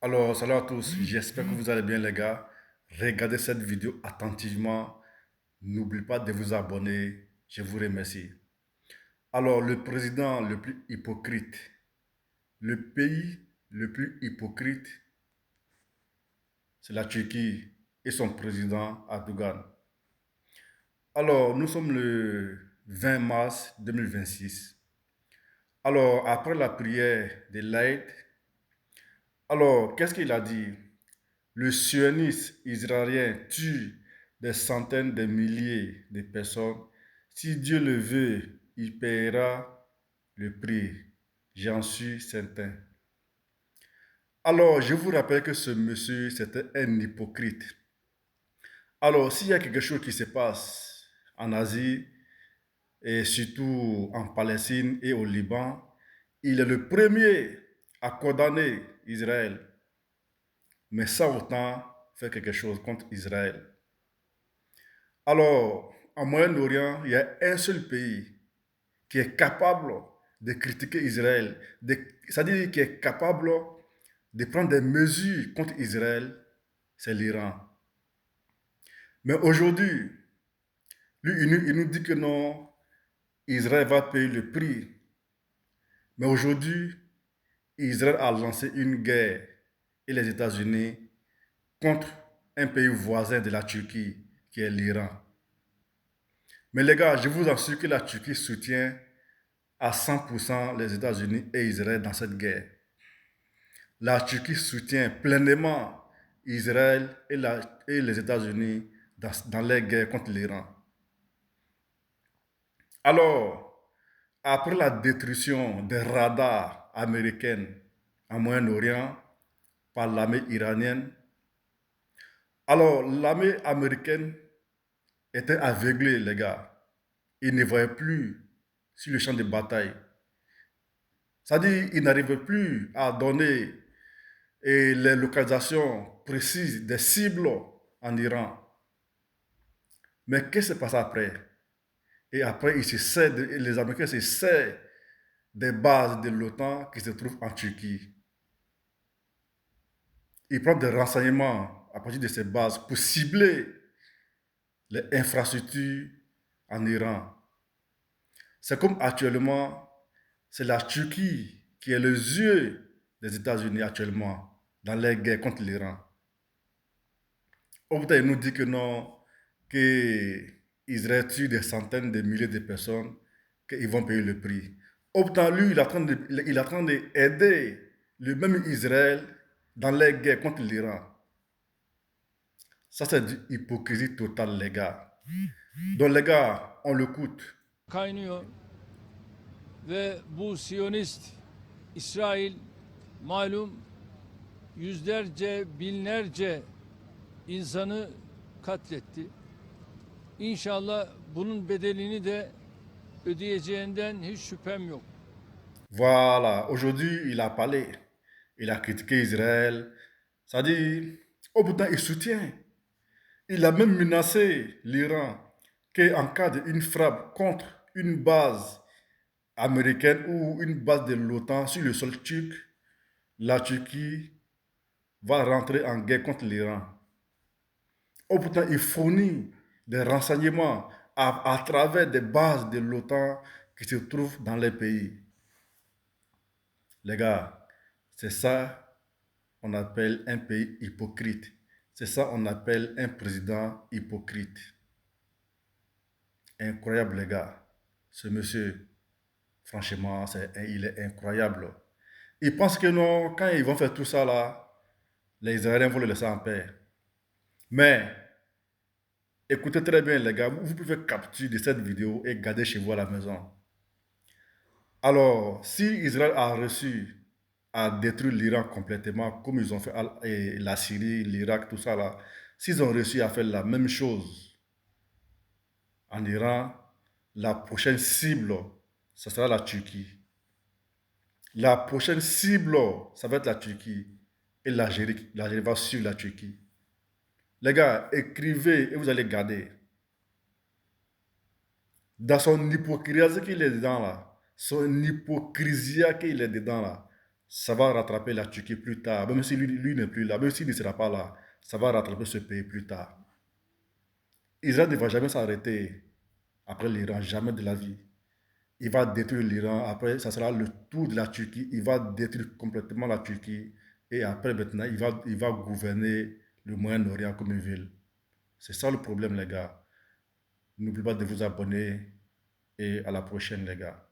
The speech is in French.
Alors, salut à tous, j'espère que vous allez bien les gars. Regardez cette vidéo attentivement. N'oubliez pas de vous abonner. Je vous remercie. Alors, le président le plus hypocrite, le pays le plus hypocrite, c'est la Turquie et son président Erdogan. Alors, nous sommes le 20 mars 2026. Alors, après la prière de l'Aïd, alors, qu'est-ce qu'il a dit? Le sionisme israélien tue des centaines de milliers de personnes. Si Dieu le veut, il paiera le prix. J'en suis certain. Alors, je vous rappelle que ce monsieur, c'était un hypocrite. Alors, s'il y a quelque chose qui se passe en Asie, et surtout en Palestine et au Liban, il est le premier à condamner Israël, mais sans autant faire quelque chose contre Israël. Alors, en Moyen-Orient, il y a un seul pays qui est capable de critiquer Israël, c'est-à-dire qui est capable de prendre des mesures contre Israël, c'est l'Iran. Mais aujourd'hui, lui, il nous dit que non, Israël va payer le prix. Mais aujourd'hui, Israël a lancé une guerre et les États-Unis contre un pays voisin de la Turquie, qui est l'Iran. Mais les gars, je vous assure que la Turquie soutient à 100% les États-Unis et Israël dans cette guerre. La Turquie soutient pleinement Israël et les États-Unis dans les guerres contre l'Iran. Alors, après la destruction des radars américains en Moyen-Orient par l'armée iranienne, alors l'armée américaine était aveuglée, les gars. Ils ne voyaient plus sur le champ de bataille. C'est-à-dire qu'ils n'arrivaient plus à donner les localisations précises des cibles en Iran. Mais qu'est-ce qui se passe après? Et après, les Américains se servent des bases de l'OTAN qui se trouvent en Turquie. Ils prennent des renseignements à partir de ces bases pour cibler les infrastructures en Iran. C'est comme actuellement, c'est la Turquie qui est les yeux des États-Unis actuellement dans les guerres contre l'Iran. Au bout, il nous dit que non, qu'Israël tue des centaines de milliers de personnes, qu'ils vont payer le prix. Au bout, lui, il est en train d'aider le même Israël dans les guerres contre l'Iran. Ça, c'est de l'hypocrisie totale, les gars. Donc, les gars, on l'écoute. Kaynıyor ve bu Siyonist İsrail malum yüzlerce, binlerce insanı katletti. İnşallah bunun bedelini de ödeyeceğinden hiç şüphem yok. Voilà, aujourd'hui, il a parlé. Il a critiqué Israël. Ça dit, au bout d'un, il soutient. Il a même menacé l'Iran qu'en cas d'une frappe contre une base américaine ou une base de l'OTAN sur le sol turc, la Turquie va rentrer en guerre contre l'Iran. Au bout d'un, il fournit des renseignements à travers des bases de l'OTAN qui se trouvent dans les pays. Les gars, c'est ça qu'on appelle un pays hypocrite. C'est ça qu'on appelle un président hypocrite. Incroyable, les gars. Ce monsieur, franchement, il est incroyable. Ils pensent que non, quand ils vont faire tout ça là, les Israéliens vont le laisser en paix. Mais, écoutez très bien, les gars, vous pouvez capturer de cette vidéo et garder chez vous à la maison. Alors, si Israël a reçu à détruire l'Iran complètement, comme ils ont fait la Syrie, l'Irak, tout ça là, s'ils ont réussi à faire la même chose en Iran, la prochaine cible, ce sera la Turquie. La prochaine cible, ça va être la Turquie. Et l'Algérie va suivre la Turquie. Les gars, écrivez et vous allez garder. Dans son hypocrisie qu'il est dedans là, son hypocrisie qu'il est dedans là, Ça va rattraper la Turquie plus tard. Même si lui n'est plus là, même s'il ne sera pas là, ça va rattraper ce pays plus tard. Israël ne va jamais s'arrêter après l'Iran, jamais de la vie. Il va détruire l'Iran. Après, ça sera le tour de la Turquie. Il va détruire complètement la Turquie. Et après, maintenant, il va gouverner le Moyen-Orient comme il veut. C'est ça le problème, les gars. N'oubliez pas de vous abonner et à la prochaine, les gars.